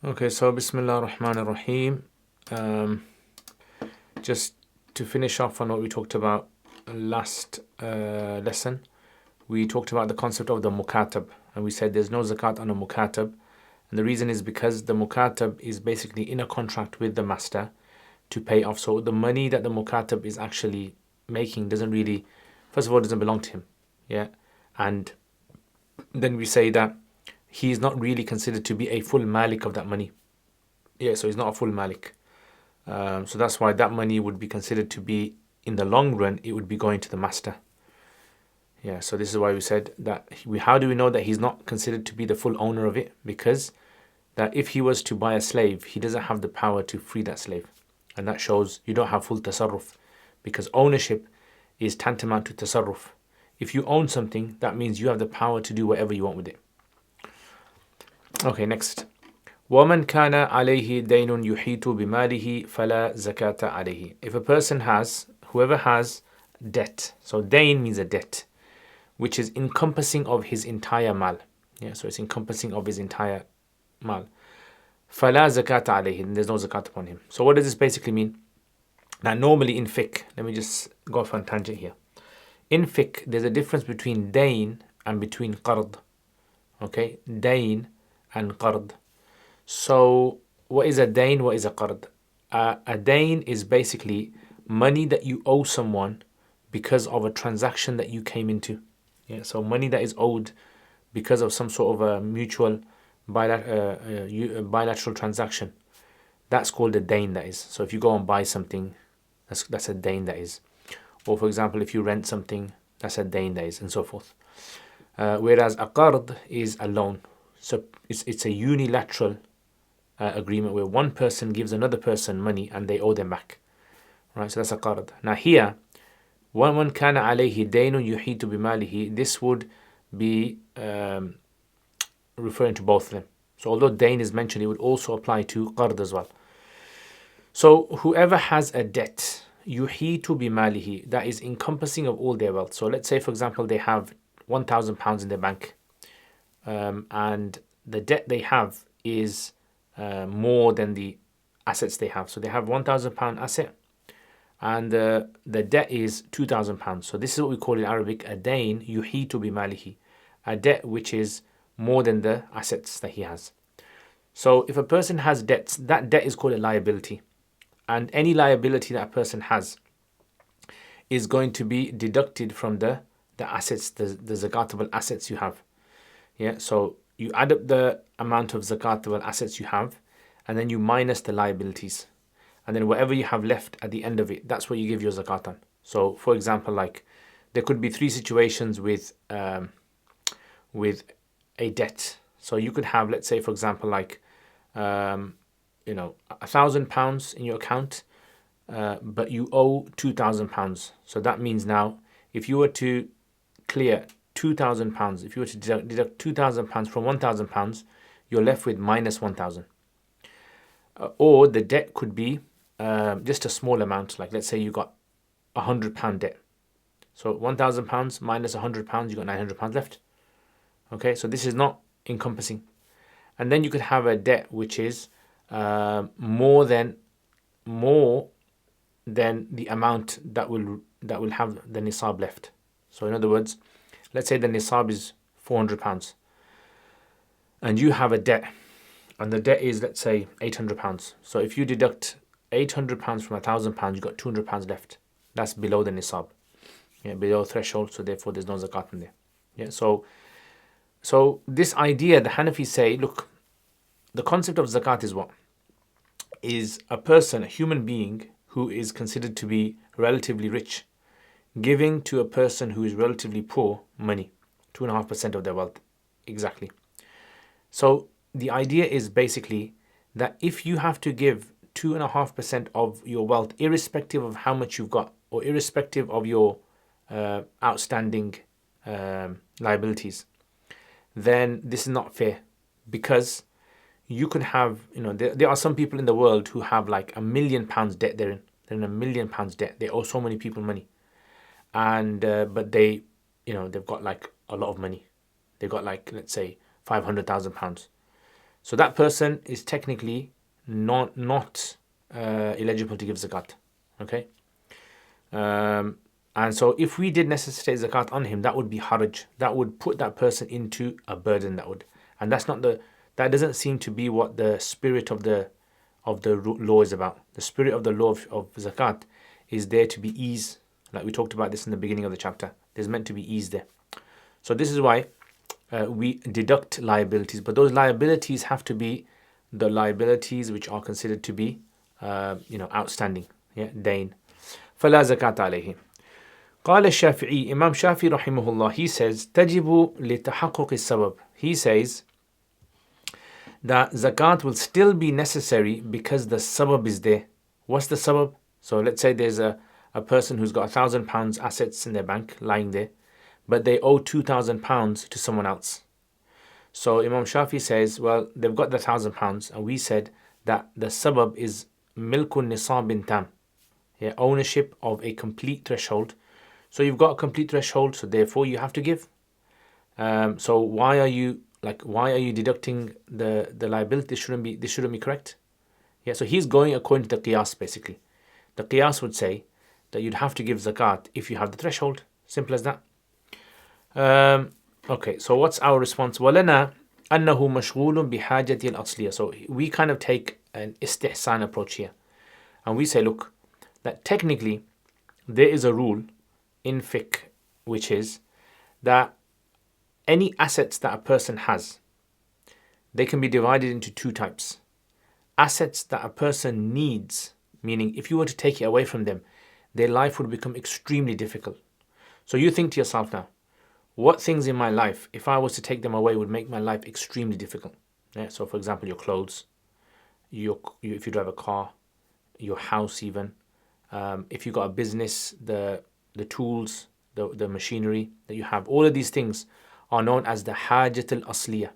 Okay, so Bismillah ar-Rahman ar-Rahim. Just to finish off on what we talked about last lesson, we talked about the concept of the mukatab, and we said there's no zakat on a mukatab, and the reason is because the mukatab is basically in a contract with the master to pay off. So the money that the mukatab is actually making doesn't really, first of all, doesn't belong to him, yeah, and then we say that he is not really considered to be a full malik of that money. Yeah, so he's not a full malik. So that's why that money would be considered to be, in the long run, it would be going to the master. Yeah, so this is why we said that how do we know that he's not considered to be the full owner of it? Because that if he was to buy a slave, he doesn't have the power to free that slave. And that shows you don't have full tasarruf, because ownership is tantamount to tasarruf. If you own something, that means you have the power to do whatever you want with it. Okay, next. وَمَنْ كَانَ عَلَيْهِ دَيْنٌ يُحِيطُ بِمَالِهِ فَلَا زَكَاةَ عَلَيْهِ. If a person has, whoever has debt, so dayn means a debt, which is encompassing of his entire mal. Yeah, so it's encompassing of his entire mal. فَلَا زَكَاةَ عَلَيْهِ. There's no zakat upon him. So what does this basically mean? Now normally in fiqh, let me just go off on tangent here. In fiqh, there's a difference between dayn and between qard. Okay, dayn and qard. So what is a dayn? What is a qard? A dayn is basically money that you owe someone because of a transaction that you came into. Yeah, so money that is owed because of some sort of a mutual bilateral transaction. That's called a dayn, that is. So if you go and buy something, that's a dayn, that is. Or for example, if you rent something, that's a dayn, that is, and so forth. Whereas a qard is a loan. So it's a unilateral agreement where one person gives another person money and they owe them back. Right, so that's a qard. Now here, وَمَنْ كَانَ عَلَيْهِ دَيْنٌ يُحِيطُ بِمَالِهِ, this would be referring to both of them. So although dayn is mentioned, it would also apply to qard as well. So whoever has a debt, يُحِيطُ بِمَالِهِ, that is encompassing of all their wealth. So let's say, for example, they have £1,000 in their bank, and the debt they have is more than the assets they have. So they have £1,000 asset, and the debt is £2,000. So this is what we call in Arabic a dayn yuhitu bimalihi, a debt which is more than the assets that he has. So if a person has debts, that debt is called a liability, and any liability that a person has is going to be deducted from the assets, the zakatable assets you have. Yeah, so you add up the amount of zakatable assets you have, and then you minus the liabilities, and then whatever you have left at the end of it, that's what you give your zakat on. So, for example, like there could be three situations with a debt. So you could have, let's say, for example, like £1,000 in your account, but you owe £2,000. So that means now, if you were to clear £2,000, if you were to deduct £2,000 from £1,000, you're left with minus 1,000. Or the debt could be just a small amount, like let's say you got £100 debt. So £1,000 minus £100, you got £900 left. Okay, so this is not encompassing. And then you could have a debt which is more than the amount that will have the nisab left. So in other words, let's say the nisab is £400, and you have a debt, and the debt is, let's say, £800. So if you deduct £800 from £1,000, you got £200 left. That's below the nisab, yeah, below threshold. So therefore, there's no zakat in there. Yeah. So this idea, the Hanafis say, look, the concept of zakat is what? Is a person, a human being, who is considered to be relatively rich, giving to a person who is relatively poor money, 2.5% of their wealth, exactly. So the idea is basically that if you have to give 2.5% of your wealth, irrespective of how much you've got, or irrespective of your outstanding liabilities, then this is not fair, because you could have, there are some people in the world who have like £1 million debt. They're in £1 million debt. They owe so many people money, and but they've got like a lot of money. They've got like, let's say, £500,000. So that person is technically not eligible to give zakat. Okay. And so if we did necessitate zakat on him, that would be haraj. That would put that person into a burden. And that doesn't seem to be what the spirit of the law is about. The spirit of the law of zakat is there to be ease. Like we talked about this in the beginning of the chapter. There's meant to be ease there. So this is why we deduct liabilities, but those liabilities have to be the liabilities which are considered to be outstanding. Yeah, dain. فلا زكاة عليه. قال الشافعي, Imam Shafi rahimahullah, he says تجب لتحقق السبب. He says that zakat will still be necessary because the sabab is there. What's the sabab? So let's say there's a person who's got £1,000 assets in their bank lying there, but they owe £2,000 to someone else. So Imam Shafi says, well, they've got the £1,000, and we said that the sabab is milkun nisabin tam, ownership of a complete threshold. So you've got a complete threshold, so therefore you have to give. So why are you deducting the liability? This shouldn't be correct. Yeah, so he's going according to the qiyas basically. The qiyas would say that you'd have to give zakat if you have the threshold. Simple as that. Okay, so what's our response? وَلَنَا أَنَّهُ مَشْغُولٌ بِحَاجَةِ الْأَصْلِيَةِ. So we kind of take an istihsan approach here. And we say, look, that technically there is a rule in fiqh, which is that any assets that a person has, they can be divided into two types. Assets that a person needs, meaning if you were to take it away from them, their life would become extremely difficult. So you think to yourself now, what things in my life, if I was to take them away, would make my life extremely difficult? Yeah, so for example, your clothes, if you drive a car, your house even, if you got a business, the tools, the machinery that you have, all of these things are known as the hajat al-asliya.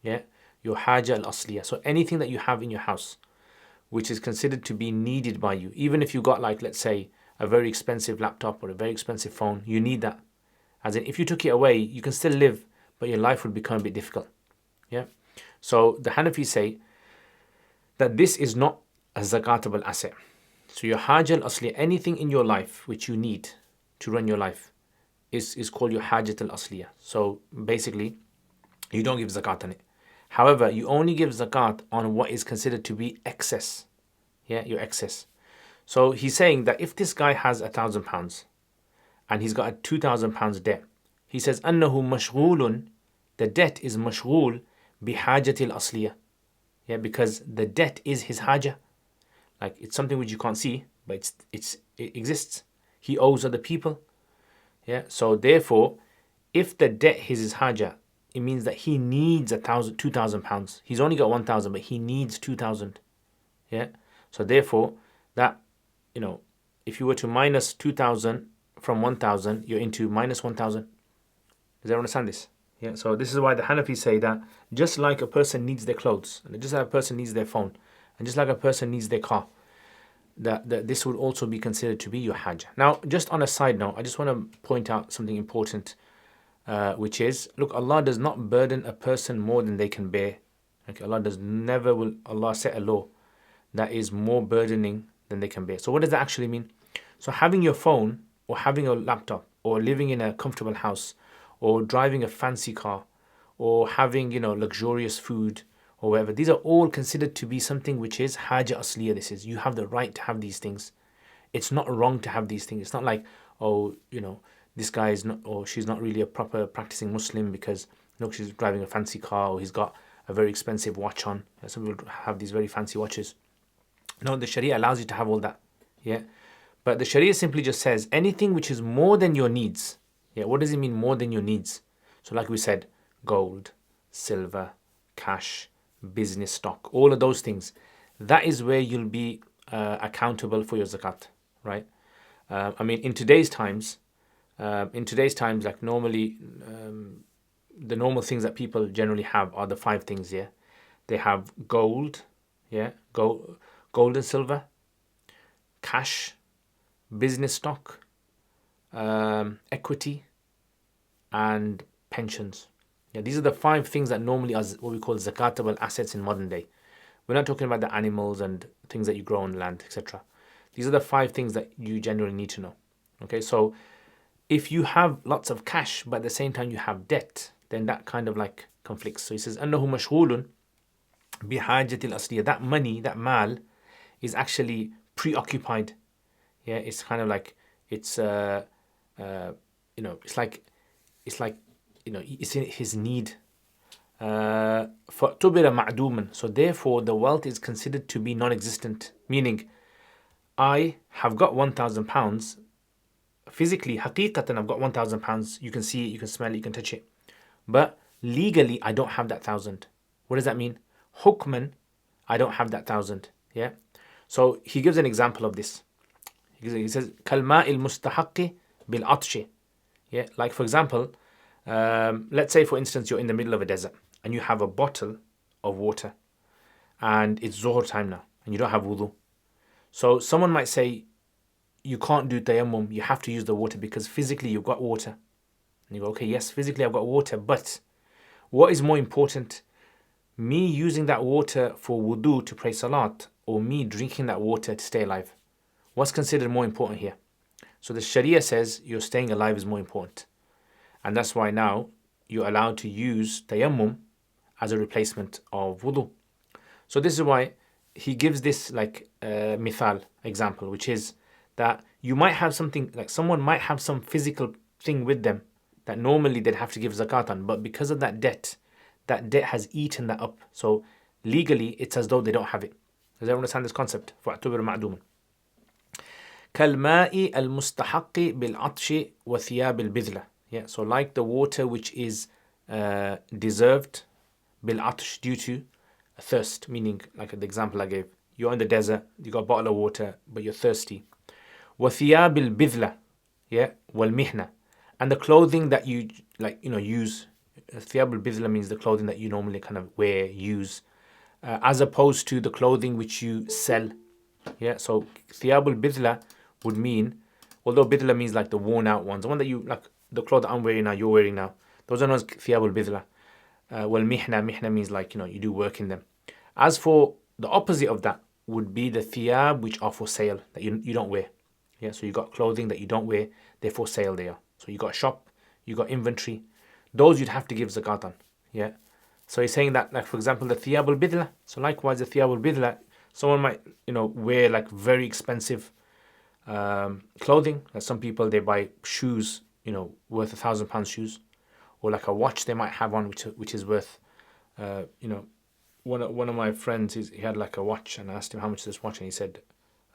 Yeah, your haja al-asliya. So anything that you have in your house, which is considered to be needed by you, even if you got, like, let's say, a very expensive laptop or a very expensive phone, you need that. As in, if you took it away, you can still live, but your life would become a bit difficult. Yeah. So the Hanafis say that this is not a zakatable asset. So your hajat al-asliya, anything in your life which you need to run your life, is called your hajat al-asliya. So basically, you don't give zakat on it. However, you only give zakat on what is considered to be excess. Yeah, your excess. So he's saying that if this guy has £1,000 and he's got a £2,000 debt, he says annahu mashghulun, the debt is mashghul bihajatil asliya. Yeah, because the debt is his haja. Like, it's something which you can't see, but it exists. He owes other people. Yeah, so therefore, if the debt is his haja, it means that he needs £2,000. He's only got 1,000, but he needs 2,000. Yeah, so therefore, that, if you were to minus 2,000 from 1,000, you're into minus 1,000. Does everyone understand this? Yeah, so this is why the Hanafis say that just like a person needs their clothes, and just like a person needs their phone, and just like a person needs their car, that this would also be considered to be your hajj. Now, just on a side note, I just want to point out something important, which is, look, Allah does not burden a person more than they can bear. Okay, Allah set a law that is more burdening than they can bear. So what does that actually mean? So having your phone, or having a laptop, or living in a comfortable house, or driving a fancy car, or having, luxurious food, or whatever, these are all considered to be something which is haja asliya. This is, you have the right to have these things. It's not wrong to have these things. It's not like, this guy is not, or she's not really a proper practicing Muslim because, she's driving a fancy car, or he's got a very expensive watch on. Some people have these very fancy watches. No, the Sharia allows you to have all that. Yeah. But the Sharia simply just says anything which is more than your needs. Yeah, what does it mean, more than your needs? So like we said, gold, silver, cash, business stock, all of those things. That is where you'll be accountable for your zakat, right? In today's times, like normally, the normal things that people generally have are the 5 things. Yeah, they have gold, gold and silver, cash, business stock, equity, and pensions. Yeah, these are the 5 things that normally are what we call zakatable assets in modern day. We're not talking about the animals and things that you grow on land, etc. These are the 5 things that you generally need to know. Okay, so if you have lots of cash but at the same time you have debt, then that kind of like conflicts. So he says, أنه مشغول بحاجة الأصلية. That money, that mal, is actually preoccupied. Yeah, it's kind of like it's it's like it's in his need. فاعتبر معدوما. So therefore the wealth is considered to be non-existent. Meaning, I have got £1,000. Physically, حقيقة, I've got £1,000. You can see it, you can smell it, you can touch it. But legally, I don't have that 1,000. What does that mean? Hukman, I don't have that 1,000. Yeah. So he gives an example of this. He says, كالماء المستحق بالعطش. Yeah. Like for example, let's say for instance you're in the middle of a desert and you have a bottle of water, and it's Zuhr time now, and you don't have wudu. So someone might say, you can't do tayammum, you have to use the water because physically you've got water. And you go, okay, yes, physically I've got water, but what is more important? Me using that water for wudu to pray salat, or me drinking that water to stay alive? What's considered more important here? So the Sharia says your staying alive is more important. And that's why now you're allowed to use tayammum as a replacement of wudu. So this is why he gives this like mithal example, which is that you might have something, like someone might have some physical thing with them that normally they'd have to give zakat on, but because of that debt has eaten that up. So legally, it's as though they don't have it. Does everyone understand this concept? فَاعْتُبِرْ مَعْدُومًا كَالْمَاءِ الْمُسْتَحَقِّ بِالْعَطْشِ وَثِيَابِ الْبِذْلَةِ. Yeah, so like the water which is deserved bil-atsh, due to thirst, meaning like the example I gave. You're in the desert, you got a bottle of water, but you're thirsty. وَثِيَابِ الْبِذْلَةِ. Yeah, وَالْمِحْنَةِ. And the clothing that you use. Thiyab al-bidla means the clothing that you normally kind of wear, use, as opposed to the clothing which you sell. Yeah, so thiyab al-bidla would mean, although bidla means like the worn out ones, the one that you, like the clothes that I'm wearing now, you're wearing now, those are known as thiyab al-bidla. Well, mihna means like, you do work in them. As for the opposite of that would be the thiyab which are for sale, that you don't wear. Yeah, so you got clothing that you don't wear, they're for sale there. So you got a shop, you got inventory, those you'd have to give zakat on. Yeah. So he's saying that, like for example, the thiyab al-bidla. So likewise, the thiyab al-bidla, someone might, wear like very expensive clothing. Like some people, they buy shoes, worth £1,000 shoes, or like a watch they might have on, which is worth, one of my friends, he had like a watch, and I asked him how much is this watch, and he said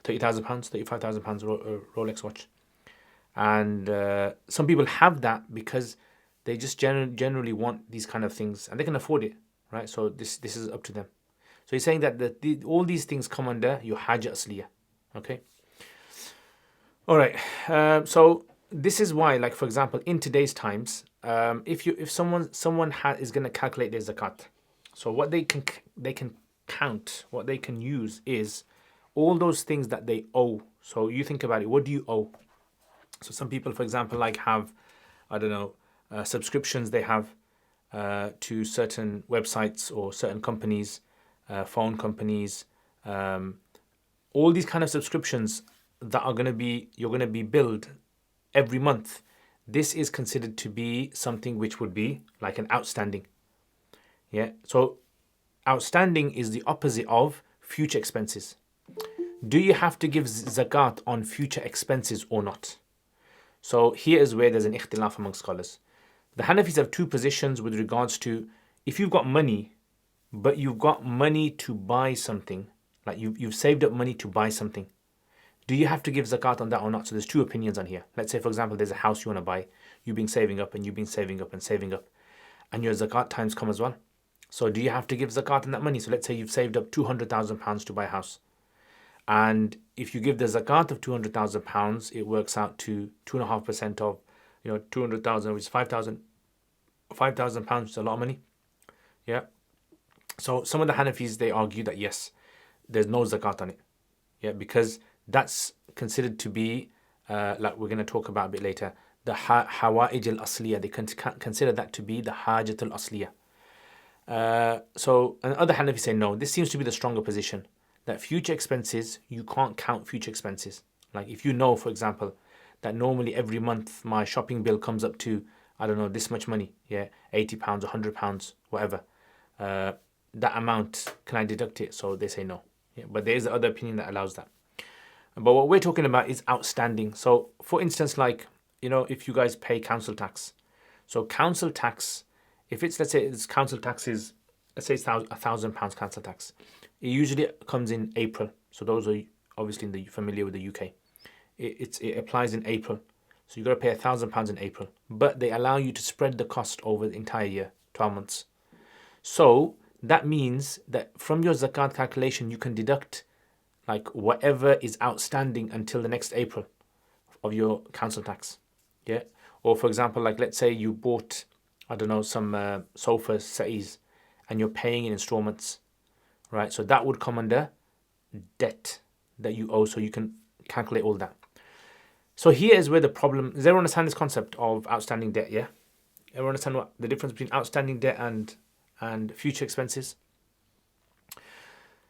£30,000, £35,000 Rolex watch. And some people have that because they just generally want these kind of things, and they can afford it, right? So this is up to them. So he's saying that all these things come under your haja asliya. Okay. All right. So this is why, like for example, in today's times, if someone is going to calculate their zakat, so what they can count, what they can use is all those things that they owe. So you think about it. What do you owe? So some people, for example, like have, I don't know, subscriptions they have to certain websites or certain companies, phone companies, all these kind of subscriptions that you're going to be billed every month. This is considered to be something which would be like an outstanding. Yeah. So outstanding is the opposite of future expenses. Do you have to give zakat on future expenses or not? So here is where there's an ikhtilaf among scholars. The Hanafis have two positions with regards to if you've got money, but you've got money to buy something, like you've saved up money to buy something. Do you have to give zakat on that or not? So there's two opinions on here. Let's say, for example, there's a house you want to buy. You've been saving up and you've been saving up and saving up, and your zakat times come as well. So do you have to give zakat on that money? So let's say you've saved up £200,000 to buy a house. And if you give the zakat of £200,000, it works out to 2.5% of 200,000, which is £5,000, which is a lot of money. Yeah. So some of the Hanafis, they argue that yes, there's no zakat on it. Yeah, because that's considered to be, like we're going to talk about a bit later, the hawa'ij al-asliya. They consider that to be the hajat al-asliya. And other Hanafi say no. This seems to be the stronger position, that future expenses, you can't count future expenses. Like if you know, for example, that normally every month my shopping bill comes up to, I don't know, this much money, yeah, £80, £100, whatever. That amount, can I deduct it? So they say no. Yeah, but there is the other opinion that allows that. But what we're talking about is outstanding. So for instance, like, if you guys pay council tax. So council tax, if it's, let's say it's council tax is, let's say it's £1,000 council tax. It usually comes in April. So those are obviously familiar with the UK. It applies in April. So you've got to pay £1,000 in April. But they allow you to spread the cost over the entire year, 12 months. So that means that from your zakat calculation, you can deduct like whatever is outstanding until the next April of your council tax. Yeah. Or for example, like let's say you bought, I don't know, some sofas, settees, and you're paying in installments, right? So that would come under debt that you owe. So you can calculate all that. So here is where the problem. Does everyone understand this concept of outstanding debt? Yeah. Everyone understand what the difference between outstanding debt and future expenses?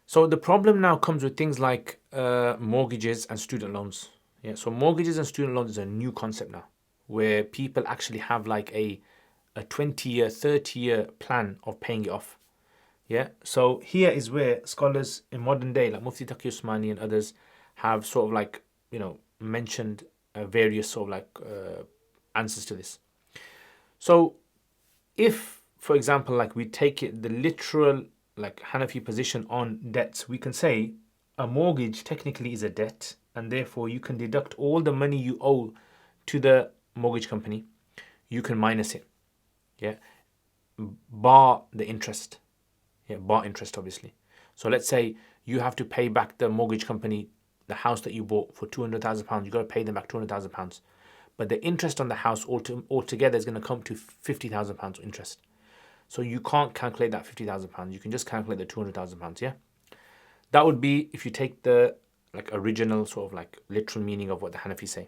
So the problem now comes with things like mortgages and student loans. Yeah. So mortgages and student loans is a new concept now, where people actually have like a 20-year, 30-year plan of paying it off. Yeah. So here is where scholars in modern day, like Mufti Taqi Usmani and others, have sort of like, mentioned various sort of like answers to this. So if, for example, like we take it the literal like Hanafi position on debts, we can say a mortgage technically is a debt, and therefore you can deduct all the money you owe to the mortgage company. You can minus it, yeah, bar the interest, yeah, bar interest obviously. So let's say you have to pay back the mortgage company the house that you bought for £200,000. You got to pay them back £200,000, but the interest on the house altogether is going to come to £50,000 interest. So you can't calculate that £50,000. You can just calculate the £200,000. Yeah, that would be if you take the like original sort of like literal meaning of what the Hanafi say.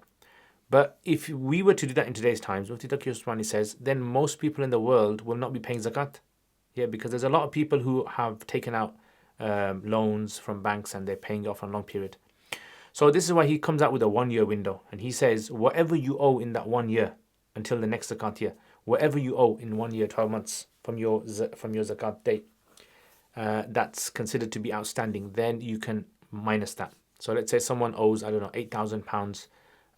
But if we were to do that in today's times, Mufti Taqi Usmani says, then most people in the world will not be paying zakat. Yeah, because there's a lot of people who have taken out loans from banks and they're paying off on a long period. So this is why he comes out with a 1-year window, and he says whatever you owe in that 1 year until the next zakat year, whatever you owe in 1 year, 12 months from your zakat date, that's considered to be outstanding. Then you can minus that. So let's say someone owes, I don't know, £8,000,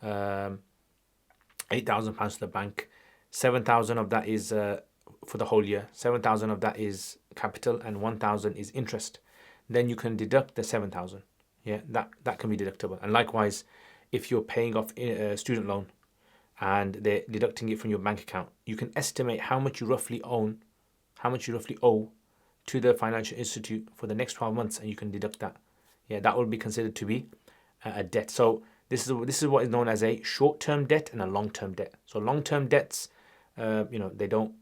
£8,000 to the bank. 7,000 of that is for the whole year. 7,000 of that is capital, and 1,000 is interest. Then you can deduct the 7,000. Yeah, that can be deductible. And likewise, if you're paying off a student loan and they're deducting it from your bank account, you can estimate how much you roughly owe to the financial institute for the next 12 months, and you can deduct that. Yeah, that will be considered to be a debt. So this is what is known as a short-term debt and a long-term debt. So long-term debts, they don't.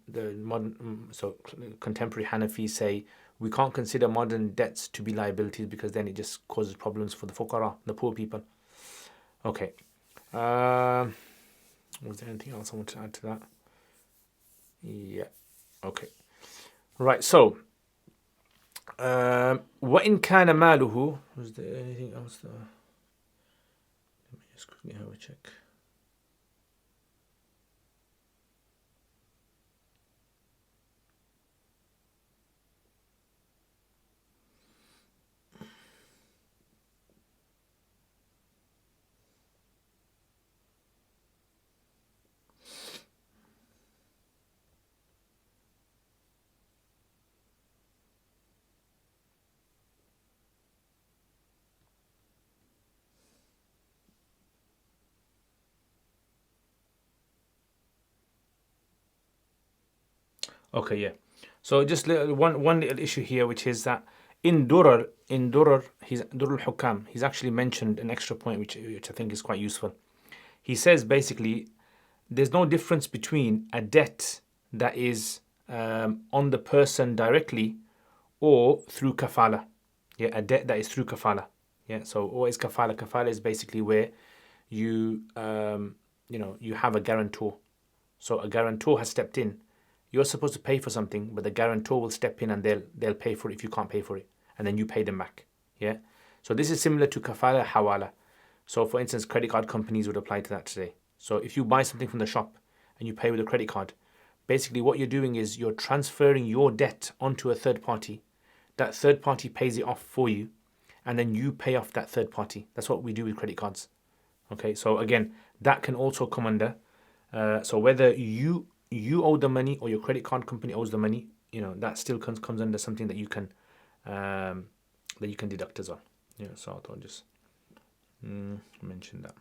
Contemporary Hanafis say we can't consider modern debts to be liabilities because then it just causes problems for the fuqara, the poor people. Okay. Was there anything else I want to add to that? Yeah. Okay. Right. So, وَإِنْ كَانَ مَالُهُ. Was there anything else there? Let me just quickly have a check. Okay, yeah. So just one little issue here, which is that in Durar, he's Durul Hukam, he's actually mentioned an extra point which I think is quite useful. He says basically there's no difference between a debt that is on the person directly or through kafala. Yeah, a debt that is through kafala. Yeah, so what is kafala? Kafala is basically where you you have a guarantor. So a guarantor has stepped in. You're supposed to pay for something, but the guarantor will step in and they'll pay for it if you can't pay for it, and then you pay them back. Yeah. So this is similar to kafala hawala. So for instance, credit card companies would apply to that today. So if you buy something from the shop and you pay with a credit card, basically what you're doing is you're transferring your debt onto a third party. That third party pays it off for you, and then you pay off that third party. That's what we do with credit cards. Okay, so again, that can also come under. So whether you owe the money or your credit card company owes the money, that still comes under something that you can deduct as well. Yeah, so I thought I'd just mention that.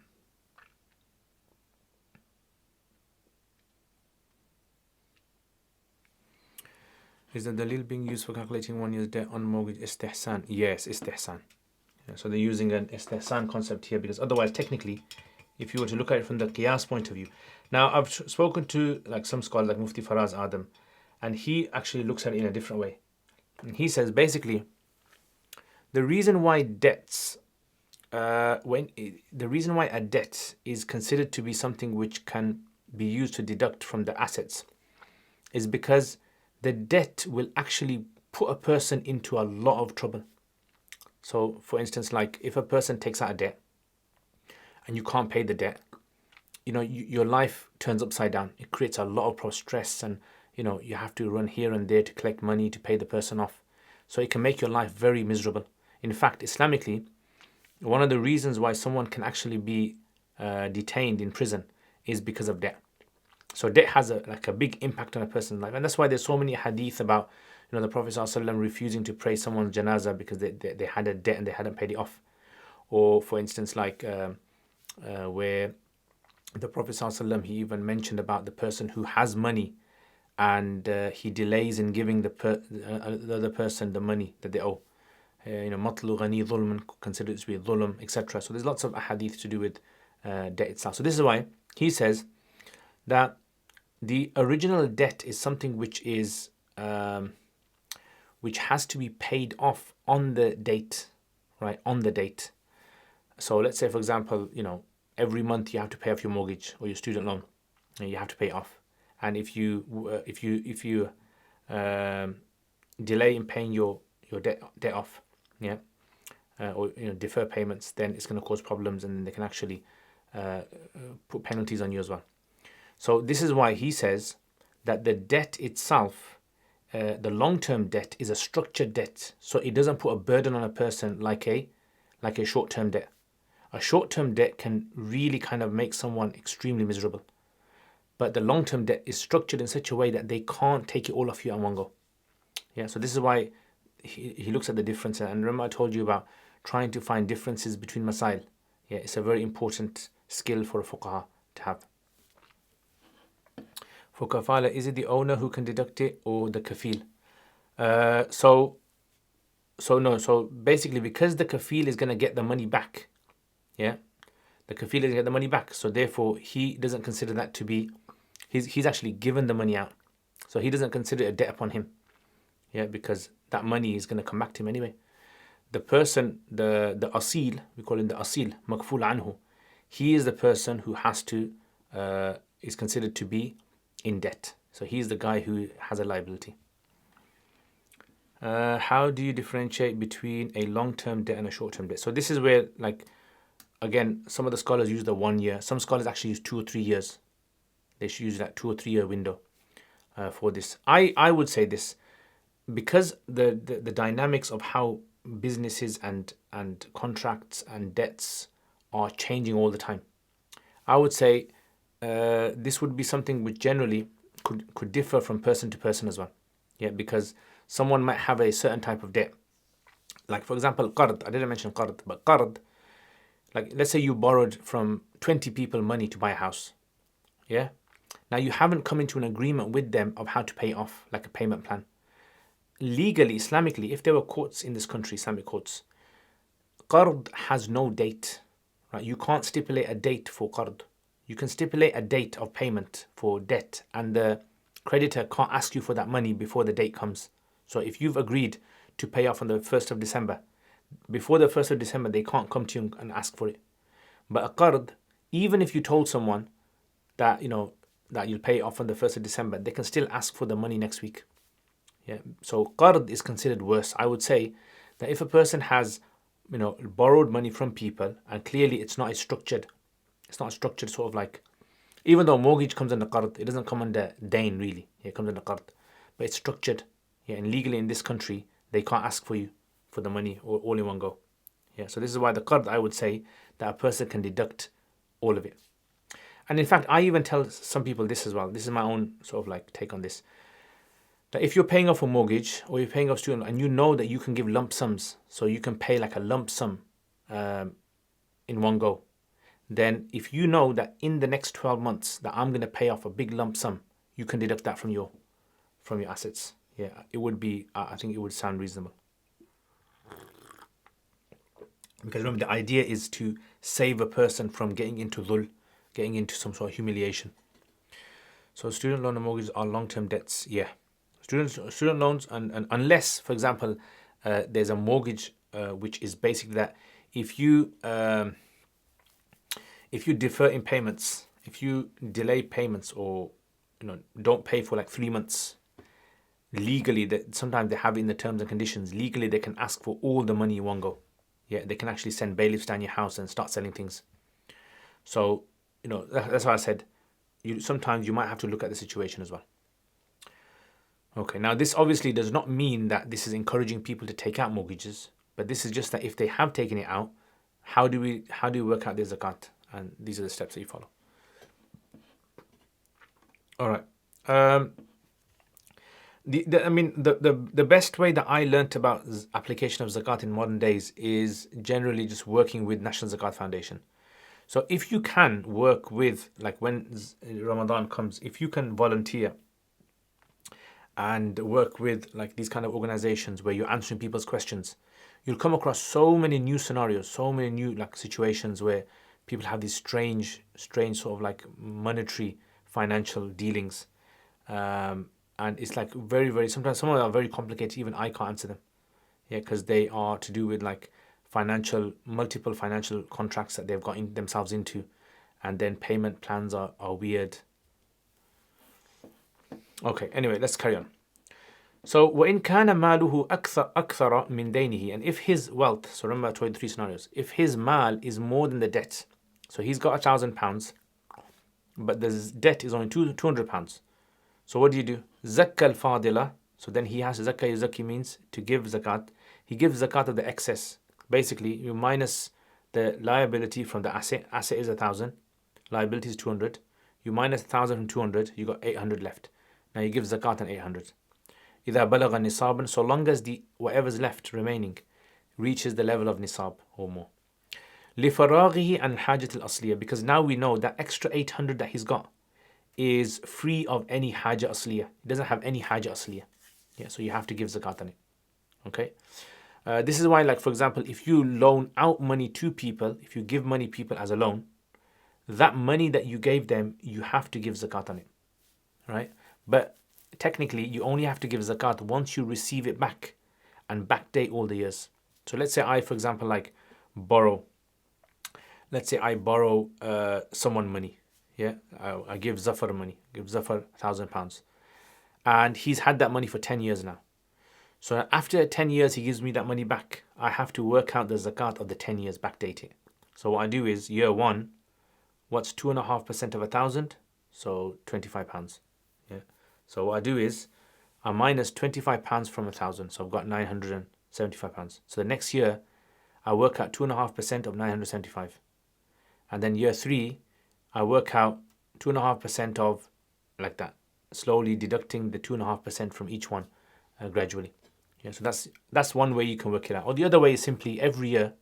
Is the dalil being used for calculating 1 year's debt on mortgage istihsan? Yes, istihsan. Yeah, so they're using an istihsan concept here, because otherwise, technically, if you were to look at it from the qiyas point of view. Now, I've spoken to some scholars like Mufti Faraz Adam, and he actually looks at it in a different way. And he says, basically, the reason why debts, the reason why a debt is considered to be something which can be used to deduct from the assets is because the debt will actually put a person into a lot of trouble. So, for instance, like if a person takes out a debt and you can't pay the debt, your life turns upside down. It creates a lot of stress, and you have to run here and there to collect money to pay the person off. So it can make your life very miserable. In fact, Islamically, one of the reasons why someone can actually be detained in prison is because of debt. So debt has a big impact on a person's life, and that's why there's so many hadith about the Prophet ﷺ refusing to pray someone's janazah because they had a debt and they hadn't paid it off. Or for instance, where the Prophet ﷺ, he even mentioned about the person who has money and he delays in giving the other person the money that they owe. Matlu ghani dhulman, considered to be dhulm, etc. So there's lots of hadith to do with debt itself. So this is why he says that the original debt is something which has to be paid off on the date, right? On the date. So let's say, for example, every month you have to pay off your mortgage or your student loan, and you have to pay it off. And if you delay in paying your debt off, or defer payments, then it's going to cause problems, and they can actually put penalties on you as well. So this is why he says that the debt itself, the long-term debt, is a structured debt. So it doesn't put a burden on a person like a short-term debt. A short-term debt can really kind of make someone extremely miserable. But the long-term debt is structured in such a way that they can't take it all off you in one go. Yeah, so this is why he looks at the difference. And remember I told you about trying to find differences between masail. Yeah, it's a very important skill for a fuqaha to have. For kafala, is it the owner who can deduct it or the kafil? So basically, because the kafil is going to get the money back, the kafil is going to get the money back. So therefore, he doesn't consider that to be, he's actually given the money out. So he doesn't consider it a debt upon him, because that money is going to come back to him anyway. The person, the asil, we call him the asil, makful anhu, he is the person who is considered to be in debt. So he's the guy who has a liability. How do you differentiate between a long-term debt and a short-term debt? So this is where, again, some of the scholars use the 1 year. Some scholars actually use 2 or 3 years. They should use that 2 or 3 year window for this. I would say this, because the dynamics of how businesses and contracts and debts are changing all the time. I would say this would be something which generally could differ from person to person as well. Because someone might have a certain type of debt. Like, for example, qard. I didn't mention qard, but qard, let's say you borrowed from 20 people money to buy a house. Now you haven't come into an agreement with them of how to pay it off, like a payment plan. Legally, Islamically, if there were courts in this country, Islamic courts, qard has no date. Right? You can't stipulate a date for qard. You can stipulate a date of payment for debt, and the creditor can't ask you for that money before the date comes. So if you've agreed to pay off on the 1st of December, before the 1st of December, they can't come to you and ask for it. But a qard, even if you told someone, that that you'll pay off on the 1st of December, they can still ask for the money next week. Yeah. So qard is considered worse. I would say that if a person has borrowed money from people and clearly it's not structured sort of like, even though mortgage comes under qard, it doesn't come under dain really. Yeah, it comes under qard, but it's structured. Yeah, and legally in this country they can't ask for you for the money all in one go. Yeah, so this is why the qard, I would say that a person can deduct all of it. And in fact, I even tell some people this as well. This is my own sort of like take on this. That if you're paying off a mortgage or you're paying off student and you know that you can give lump sums, so you can pay like a lump sum in one go, then if you know that in the next 12 months that I'm going to pay off a big lump sum, you can deduct that from your assets. Yeah, it would be, I think it would sound reasonable. Because remember, the idea is to save a person from getting into dhul, getting into some sort of humiliation. So student loan and mortgages are long-term debts. Yeah, student loans, and unless, for example, there's a mortgage which is basically that if you defer in payments, if you delay payments or don't pay for like 3 months, legally that sometimes they have in the terms and conditions, legally they can ask for all the money in one go. Yeah, they can actually send bailiffs down your house and start selling things. So that's why I said sometimes you might have to look at the situation as well. Okay, now this obviously does not mean that this is encouraging people to take out mortgages, but this is just that if they have taken it out, how do we work out their zakat? And these are the steps that you follow. All right. The best way that I learnt about application of zakat in modern days is generally just working with National Zakat Foundation. So if you can work with, like when Ramadan comes, if you can volunteer and work with like these kind of organizations where you're answering people's questions, you'll come across so many new scenarios, so many new like situations where people have these strange sort of like monetary financial dealings. And it's like very, very, sometimes some of them are very complicated, even I can't answer them. Yeah, because they are to do with like multiple financial contracts that they've got themselves into, and then payment plans are weird. Okay, anyway, let's carry on. So وَإِنْ كَانَ مَالُهُ أَكْثَرَ مِنْ دَيْنِهِ, and if his wealth, so remember I told you 3 scenarios, if his mal is more than the debt, so he's got £1,000, but the debt is only £200. So what do? Zakka al-fadila. So then he has zakka. Zakki means to give zakat. He gives zakat of the excess. Basically, you minus the liability from the asset. Asset is 1,000. Liability is 200. You minus 1,000 from 200. You got 800 left. Now you give zakat on 800. إذا بلغ نصابا, so long as the whatever's left remaining reaches the level of nisab or more. لفراغه عن الحاجة الأصلية, because now we know that extra 800 that he's got is free of any haja asliya. It doesn't have any haja asliya. Yeah, so you have to give zakat on it. Okay. This is why, like for example, if you loan out money to people, if you give money people as a loan, that money that you gave them, you have to give zakat on it. Right? But technically, you only have to give zakat once you receive it back and backdate all the years. So let's say I, for example, like borrow. Let's say I borrow someone money. Yeah, I give Zafar money, give Zafar £1,000, and he's had that money for 10 years now. So after 10 years, he gives me that money back. I have to work out the zakat of the 10 years, backdate it. So what I do is year 1, what's 2.5% of 1,000? So £25. Yeah. So what I do is I minus £25 from 1,000. So I've got £975. So the next year, I work out 2.5% of 975, and then year 3. I work out 2.5% of, like that, slowly deducting the 2.5% from each one gradually. Yeah, so that's one way you can work it out. Or the other way is simply every year,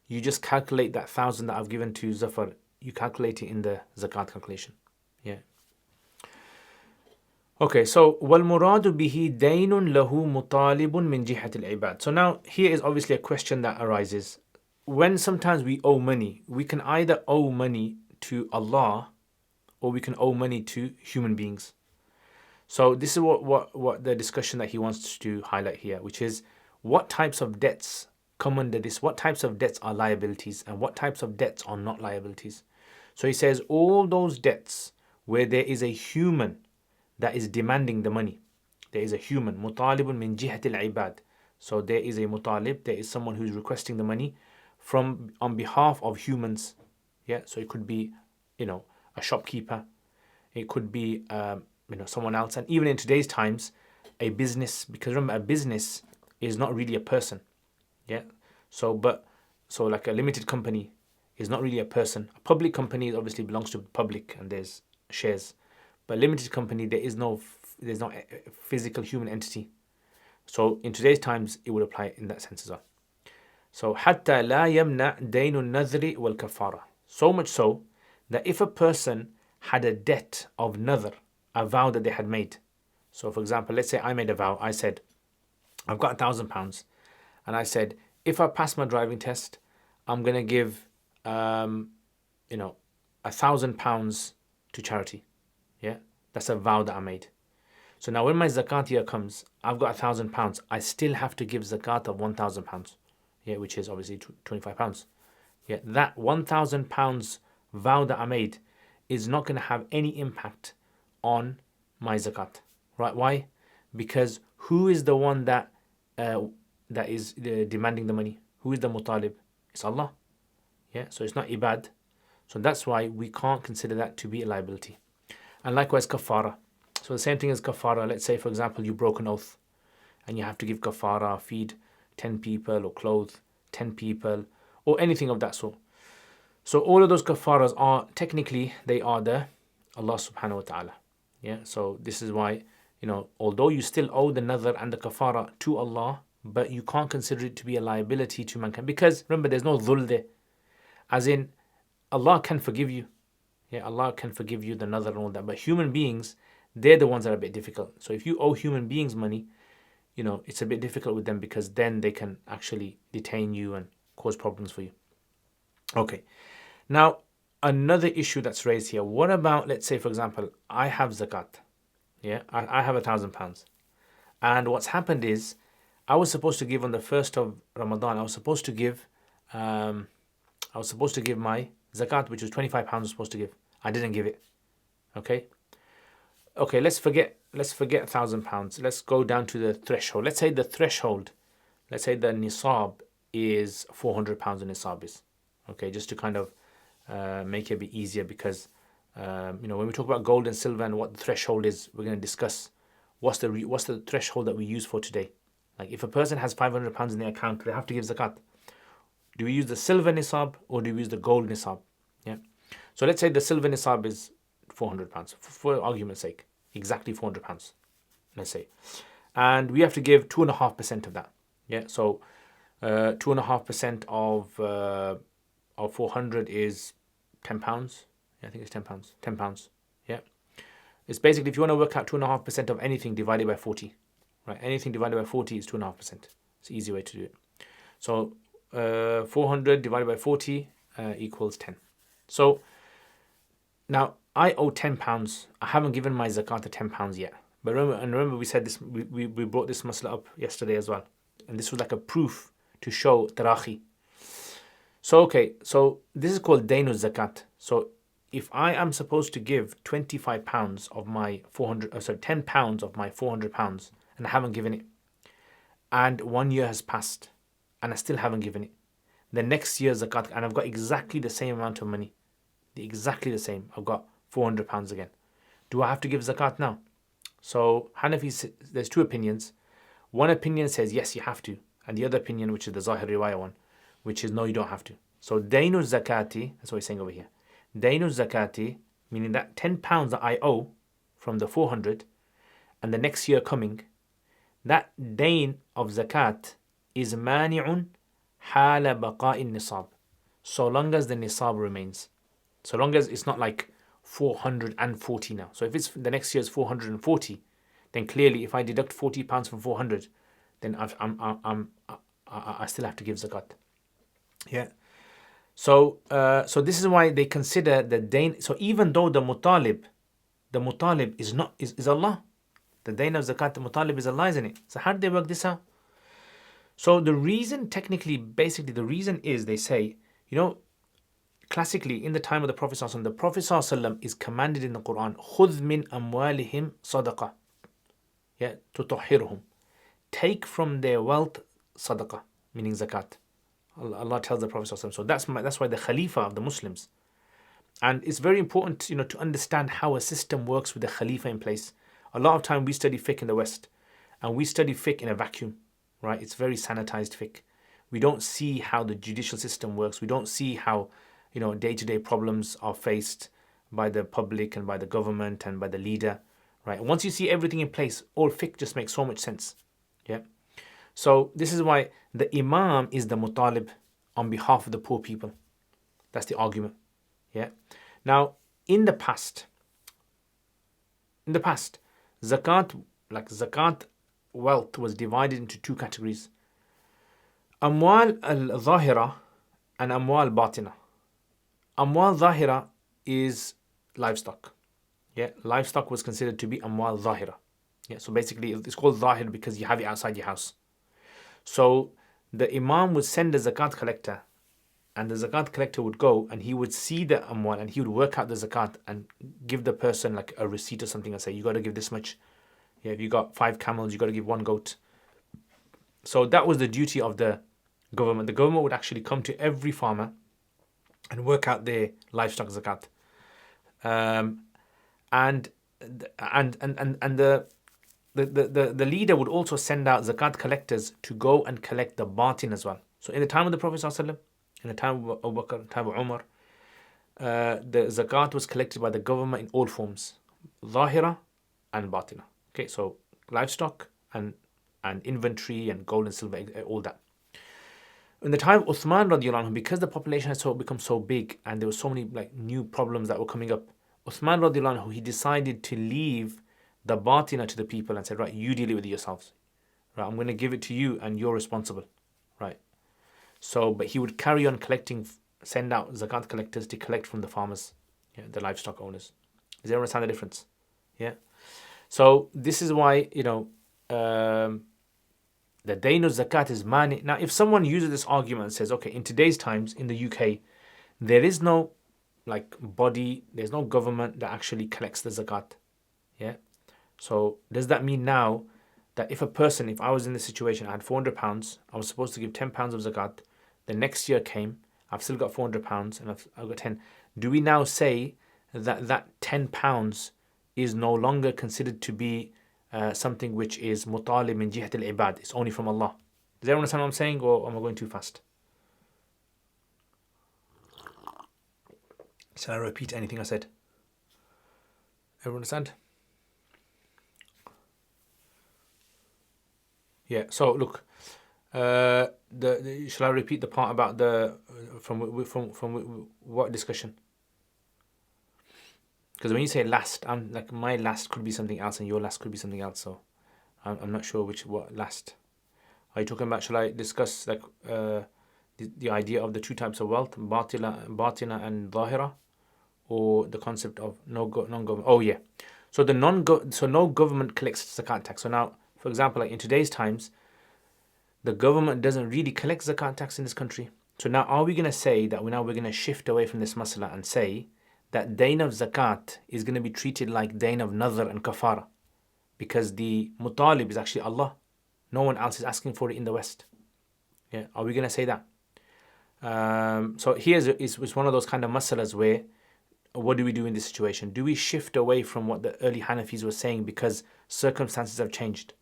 you just calculate that 1,000 that I've given to Zafar, you calculate it in the zakat calculation. Yeah. Okay, so وَالْمُرَادُ بِهِ دَيْنٌ لَهُ مُطَالِبٌ مِنْ جِهَةِ الْعِبَادِ. So now here is obviously a question that arises. When sometimes we owe money, we can either owe money to Allah or we can owe money to human beings. So this is what the discussion that he wants to highlight here, which is what types of debts come under this, what types of debts are liabilities and what types of debts are not liabilities. So he says all those debts where there is a human that is demanding the money. There is a human, mutalibun min jihati al-ibad. So there is a mutalib, there is someone who's requesting the money from on behalf of humans. Yeah, so it could be, a shopkeeper, it could be, someone else, and even in today's times, a business. Because remember, a business is not really a person. Yeah, so like a limited company is not really a person. A public company obviously belongs to the public and there's shares, but a limited company there's no physical human entity. So in today's times, it would apply in that sense as well. So حتى لا يمنع دين النذر والكفارة. So much so that if a person had a debt of nadhr, a vow that they had made. So for example, let's say I made a vow. I said, I've got £1,000, and I said, if I pass my driving test, I'm gonna give, £1,000 to charity. Yeah, that's a vow that I made. So now when my zakat year comes, I've got £1,000. I still have to give zakat of £1,000. Yeah, which is obviously £25. Yeah, that £1,000 vow that I made is not going to have any impact on my zakat. Right? Why? Because who is the one that is demanding the money? Who is the mutalib? It's Allah. Yeah, so it's not ibad. So that's why we can't consider that to be a liability. And likewise, kafara. So the same thing as kafara. Let's say, for example, you broke an oath and you have to give kafara, feed 10 people or clothe 10 people or anything of that sort. So all of those kafaras are technically, they are the Allah subhanahu wa ta'ala. Yeah, so this is why, although you still owe the nadhr and the kafara to Allah, but you can't consider it to be a liability to mankind. Because remember, there's no dhul there. As in, Allah can forgive you. Yeah, Allah can forgive you the nadhr and all that. But human beings, they're the ones that are a bit difficult. So if you owe human beings money, it's a bit difficult with them because then they can actually detain you and cause problems for you. Okay. Now, another issue that's raised here. What about, let's say, for example, I have zakat. Yeah, I have £1,000. And what's happened is, I was supposed to give on the 1st of Ramadan, I was supposed to give my zakat, which was £25 I was supposed to give. I didn't give it. Okay, let's forget £1,000. Let's go down to the threshold. Let's say the nisab is £400 in nisab is. Okay, just to kind of make it a bit easier, because when we talk about gold and silver and what the threshold is, we're going to discuss what's the threshold that we use for today. Like if a person has £500 in their account, they have to give zakat. Do we use the silver nisab or do we use the gold nisab? Yeah. So let's say the silver nisab is £400 for argument's sake, exactly £400. Let's say, and we have to give 2.5% of that. Yeah. So 2.5% of 400 is £10. Yeah, I think it's £10. £10. Yeah. It's basically, if you want to work out 2.5% of anything divided by 40, right? Anything divided by 40 is 2.5%. It's an easy way to do it. So 400 divided by 40 equals 10. So now I owe £10. I haven't given my zakat of £10 yet. But remember we said this, we brought this masala up yesterday as well. And this was like a proof to show tarahi. So this is called dainu zakat. So if I am supposed to give £25 of my £10 of my £400 and I haven't given it, and 1 year has passed and I still haven't given it, the next year's zakat, and I've got exactly the same amount of money, exactly the same, I've got £400 again. Do I have to give zakat now? So Hanafi, there's two opinions. One opinion says yes, you have to, and the other opinion, which is the Zahir Riwayah one, which is no, you don't have to. So dainu zakati, that's what he's saying over here. Dainu zakati, meaning that £10 that I owe from the 400, and the next year coming, that dain of zakat is mani'un hala baqa'in nisab. So long as the nisab remains. So long as it's not like 440 now. So if it's the next year's 440, then clearly if I deduct £40 from 400, then I still have to give zakat. Yeah. So this is why they consider the dain. So even though the mutalib is Allah, the dain of zakat, the mutalib is Allah, isn't it? So how do they work this out? So the reason, basically the reason is, they say, classically, in the time of the Prophet ﷺ, the Prophet ﷺ is commanded in the Quran, خُذْ مِنْ أَمْوَالِهِمْ صَدَقَةً, yeah, تُطَهِّرُهُم, take from their wealth sadaqah, meaning zakat. Allah tells the Prophet ﷺ. So that's why the Khalifa of the Muslims. And it's very important, to understand how a system works with the Khalifa in place. A lot of time we study fiqh in the West, and we study fiqh in a vacuum, right? It's very sanitized fiqh. We don't see how the judicial system works. We don't see how, day-to-day problems are faced by the public and by the government and by the leader, right? Once you see everything in place, all fiqh just makes so much sense, yeah? So this is why the Imam is the mutalib on behalf of the poor people. That's the argument, yeah? Now, in the past, zakat wealth was divided into two categories. Amwal al-Zahira and Amwal Batina. Amwal Zahira is livestock. Yeah, livestock was considered to be Amwal Zahira. Yeah, so basically it's called Zahir because you have it outside your house. So the Imam would send a zakat collector, and the zakat collector would go and he would see the Amwal and he would work out the zakat and give the person like a receipt or something and say, you got to give this much. Yeah, if you got 5 camels, you got to give 1 goat. So that was the duty of the government. The government would actually come to every farmer and work out their livestock zakat. And the leader would also send out zakat collectors to go and collect the batin as well. So in the time of the Prophet ﷺ, in the time of Abu Bakr, time of Umar, the zakat was collected by the government in all forms, zahira and batina. Okay, so livestock and inventory and gold and silver, all that. In the time of Uthman radiallahu anhu, because the population had become so big and there were so many new problems that were coming up, Uthman radiallahu anhu, he decided to leave the batina to the people and said, right, you deal with it yourselves. Right, I'm going to give it to you and you're responsible. Right. So, but he would carry on collecting, send out zakat collectors to collect from the farmers, the livestock owners. Does everyone understand the difference? Yeah. So this is why, the dayn of zakat is mani. Now, if someone uses this argument and says, okay, in today's times in the UK, there is no body, there's no government that actually collects the zakat. Yeah. So does that mean now that if I was in this situation, I had £400, I was supposed to give £10 of zakat, the next year came, I've still got £400 and I've got 10. Do we now say that £10 is no longer considered to be something which is mutalib min jihat al-ibad? It's only from Allah. Does everyone understand what I'm saying, or am I going too fast? Shall I repeat anything I said? Everyone understand? Yeah, so look, shall I repeat the part about from what discussion? Because when you say last, I'm my last could be something else and your last could be something else. So I'm not sure what last. Are you talking about? Shall I discuss the idea of the two types of wealth, batina and zahira, or the concept of non-government? Oh yeah. So no government collects zakat tax. So now, for example, in today's times, the government doesn't really collect zakat tax in this country. So now, are we going to say that we're going to shift away from this masala and say that dayn of zakat is going to be treated like dayn of nazar and kafara, because the mutalib is actually Allah? No one else is asking for it in the West. Yeah, are we going to say that? So here's is one of those kind of masalas where, what do we do in this situation? Do we shift away from what the early Hanafis were saying because circumstances have changed?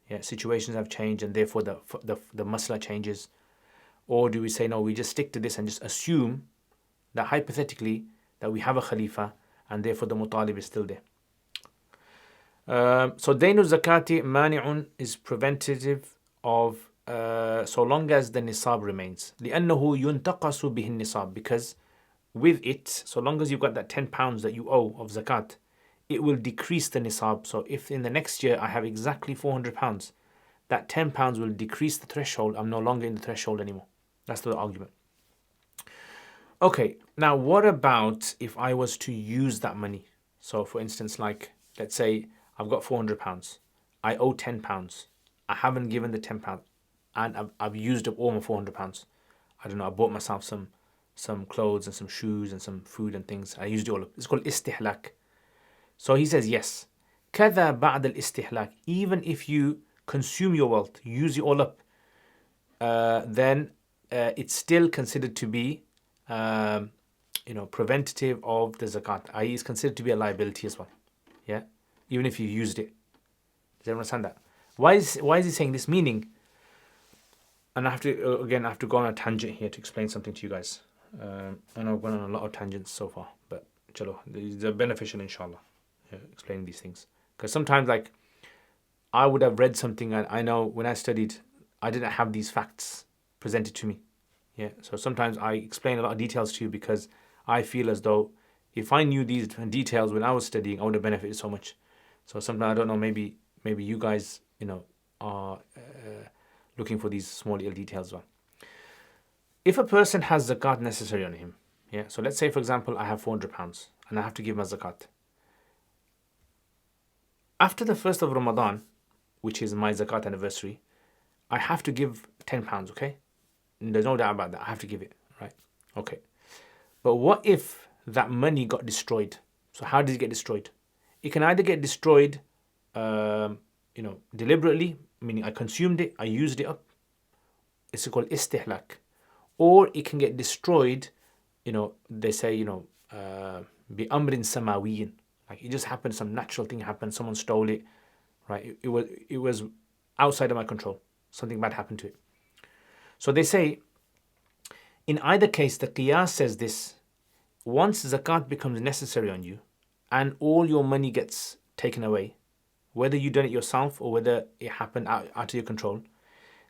Yeah, situations have changed and therefore the masala changes. Or do we say, no, we just stick to this and just assume that hypothetically that we have a Khalifa and therefore the mutalib is still there. So dayn zakati mani'un is preventative of so long as the nisab remains. لأنه ينتقص به النصاب, because with it, so long as you've got that £10 that you owe of zakat, it will decrease the nisab. So if in the next year I have exactly £400, that £10 will decrease the threshold. I'm no longer in the threshold anymore. That's the argument. Okay, now what about if I was to use that money? So for instance, let's say I've got £400, I owe £10, I haven't given the £10, and I've used up all my £400. I don't know, I bought myself some some clothes and some shoes and some food and things. I used it all up. It's called istihlak. So he says yes. كذا بعد الاستهلاك. Even if you consume your wealth, use it all up, then it's still considered to be preventative of the zakat, i.e. it's considered to be a liability as well. Yeah, even if you used it. Does everyone understand that? Why is he saying this? Meaning, and I have to go on a tangent here to explain something to you guys. I know I've gone on a lot of tangents so far, but chalo, these are beneficial inshallah, explaining these things. Because sometimes, like, I would have read something and I know when I studied, I didn't have these facts presented to me. Yeah, so sometimes I explain a lot of details to you because I feel as though if I knew these details when I was studying, I would have benefited so much. So sometimes I don't know, maybe you guys, are looking for these small little details as well. If a person has zakat necessary on him, yeah. So let's say, for example, I have £400 and I have to give my zakat. After the 1st of Ramadan, which is my zakat anniversary, I have to give £10, okay? And there's no doubt about that. I have to give it, right? Okay. But what if that money got destroyed? So how does it get destroyed? It can either get destroyed, deliberately, meaning I consumed it, I used it up. It's called istihlak. Or it can get destroyed, they say, bi amrin samawiyin. Like it just happened, some natural thing happened, someone stole it, right? It was outside of my control. Something bad happened to it. So they say, in either case, the qiyas says this: once zakat becomes necessary on you, and all your money gets taken away, whether you done it yourself or whether it happened out of your control,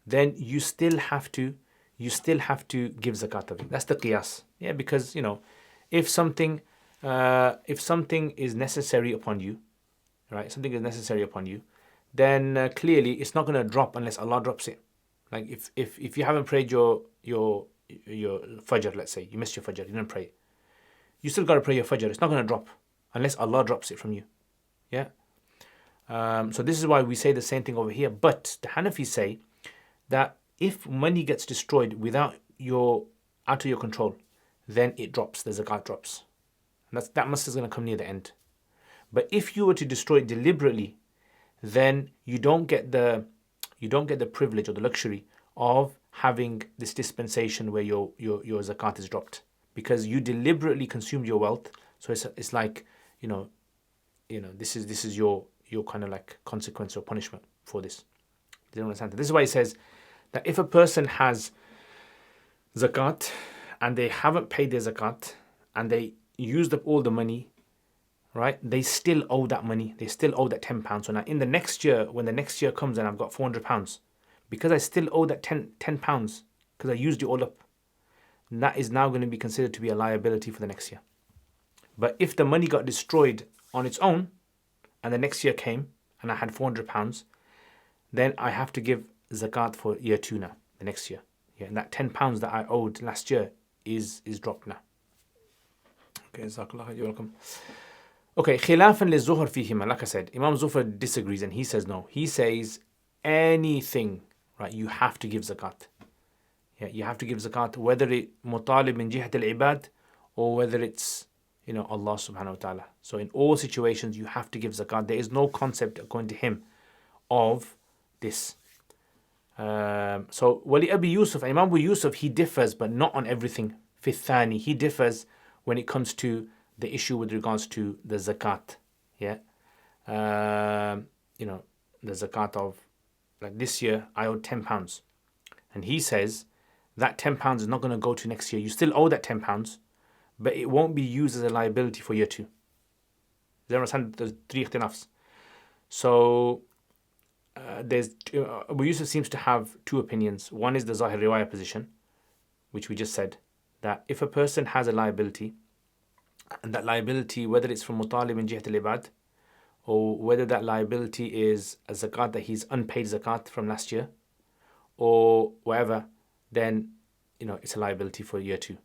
then you still have to give zakat of it. That's the qiyas. Yeah, because if something is necessary upon you, right? Something is necessary upon you, then clearly it's not going to drop unless Allah drops it. Like if you haven't prayed your fajr, let's say you missed your fajr, you didn't pray it, you still got to pray your fajr. It's not going to drop unless Allah drops it from you. Yeah. So this is why we say the same thing over here. But the Hanafis say that if money gets destroyed out of your control, then it drops. The zakat drops. And that must is going to come near the end. But if you were to destroy it deliberately, then you don't get the privilege or the luxury of having this dispensation where your zakat is dropped, because you deliberately consumed your wealth. So it's like this is your kind of like consequence or punishment for this. Do you understand? This is why it says that if a person has zakat and they haven't paid their zakat and they used up all the money, right? They still owe that money. They still owe that £10. So now in the next year, when the next year comes and I've got £400, because I still owe that £10 because I used it all up, that is now going to be considered to be a liability for the next year. But if the money got destroyed on its own and the next year came and I had £400, then I have to give zakat for year 2 now, the next year. Yeah, and that £10 that I owed last year is dropped now. Okay, Jazakallah, you're welcome. Okay, khilafan li zuhr fihima. Like I said, Imam Zufar disagrees and he says no. He says anything, right, you have to give zakat. Yeah, you have to give zakat, whether it mutalib min jihat al-ibad or whether it's Allah subhanahu wa ta'ala. So in all situations you have to give zakat. There is no concept according to him of this. So Wali Abi Yusuf, Imam Abu Yusuf, he differs, but not on everything. Fi thani, he differs when it comes to the issue with regards to the zakat. Yeah. The zakat of, like this year, I owed £10. And he says that £10 is not going to go to next year. You still owe that £10, but it won't be used as a liability for year 2. Does everyone understand the 3 ikhtilafs? So Abu Yusuf seems to have 2 opinions. One is the Zahir Riwayah position, which we just said, that if a person has a liability, and that liability, whether it's from mutalib in jihat al-ibad, or whether that liability is a zakat that he's unpaid zakat from last year, or whatever, then it's a liability for year 2.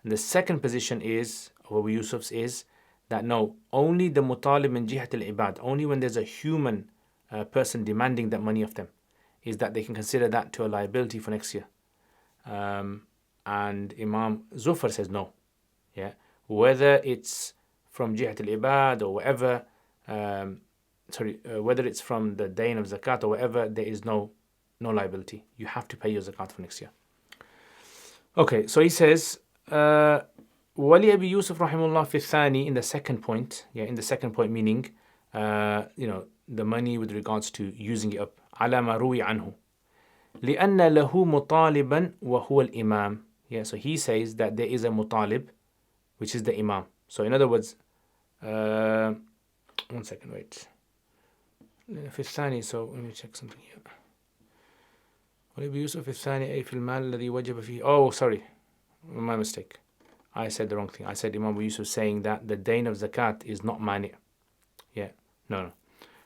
And the second position is, of Abu Yusuf's, is that no, only the mutalib in jihat al-ibad, only when there's a human person demanding that money of them, is that they can consider that to a liability for next year. and Imam Zufar says no. Yeah, whether it's from Jihat al-Ibad or whatever, whether it's from the dayn of zakat or whatever, there is no liability. You have to pay your zakat for next year. Okay, so he says, Wali Abi Yusuf rahimullah fi thani, in the second point, meaning, the money with regards to using it up. Ala ma ruwi anhu. لأن له مطالبا وهو الإمام. Yeah, so he says that there is a mutalib, which is the imam. So in other words, one second, wait. في الثاني, so let me check something here. ولي بيوسف الثاني أي في المال الذي وجب فيه. Oh, sorry, my mistake. I said the wrong thing. I said Imam Yusuf saying that the dayn of zakat is not mani. Yeah, no.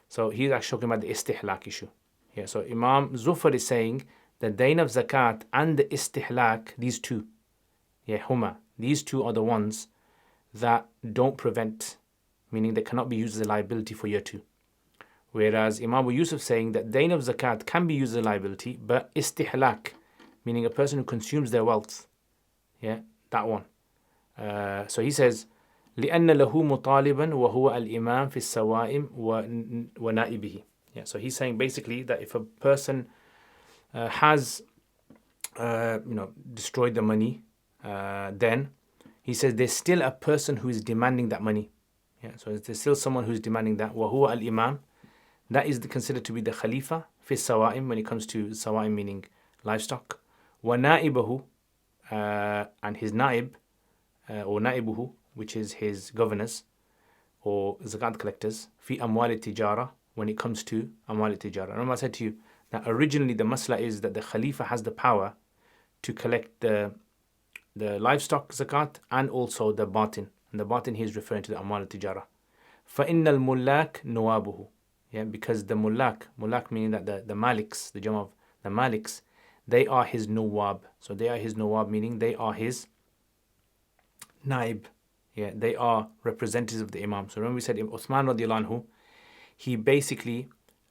So he's actually talking about the istihlak issue. Yeah, so Imam Zufar is saying the dayn of zakat and the istihlak, these two, huma, these two are the ones that don't prevent, meaning they cannot be used as a liability for year two. Whereas Imam Yusuf saying that dayn of zakat can be used as a liability, but istihlak, meaning a person who consumes their wealth, that one. So he says, لأن له مطالبا وهو الإمام في السوائم ونائبه. Yeah, so he's saying basically that if a person has destroyed the money, then he says there's still a person who is demanding that money. Yeah, so there's still someone who is demanding that. وهو الإمام. That is considered to be the Khalifa في السوائم, when it comes to سوائم meaning livestock. ونائبه, and his naib, or naibuhu, which is his governors or zakat collectors, fi amwal tijara, when it comes to amwal tijara. Remember I said to you that originally the masla is that the Khalifa has the power to collect the livestock zakat and also the batin. And the batin he is referring to the amwal tijara. فَإِنَّ الْمُلَّاكِ نُوَابُهُ. Yeah, because the mulak meaning that the maliks, the jam of the maliks, they are his nuwab. So they are his nuwab, meaning they are his naib. Yeah, they are representatives of the imam. So remember we said Uthman radiallahu anhu, he basically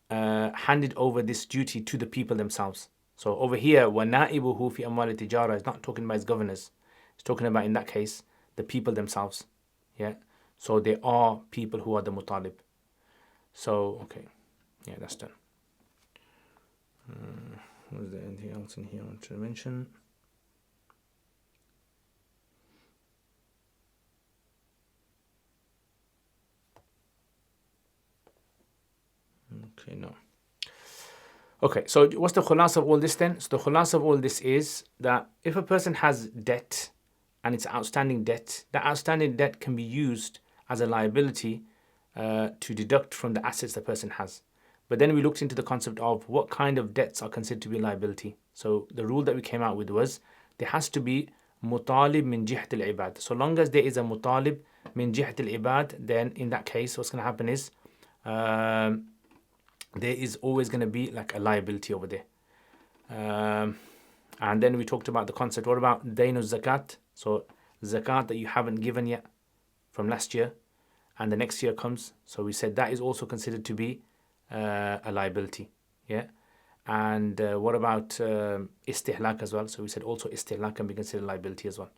handed over this duty to the people themselves. So over here, وَنَائِبُهُ فِي أَمْوَالِ التِّجَارَةِ is not talking about his governors. It's talking about, in that case, the people themselves. Yeah. So there are people who are the mutalib. So, okay. Yeah, that's done. Was there anything else in here I want to mention? Okay, no. Okay, so what's the khulasa of all this then? So the khulasa of all this is that if a person has debt and it's outstanding debt, that outstanding debt can be used as a liability to deduct from the assets the person has. But then we looked into the concept of what kind of debts are considered to be liability. So the rule that we came out with was there has to be mutalib min jihat al-ibad. So long as there is a mutalib min jihat al-ibad, then in that case what's going to happen is there is always going to be like a liability over there. And then we talked about the concept, what about dayn zakat? So zakat that you haven't given yet from last year and the next year comes. So we said that is also considered to be a liability. Yeah. And what about istihlak as well? So we said also istihlak can be considered a liability as well.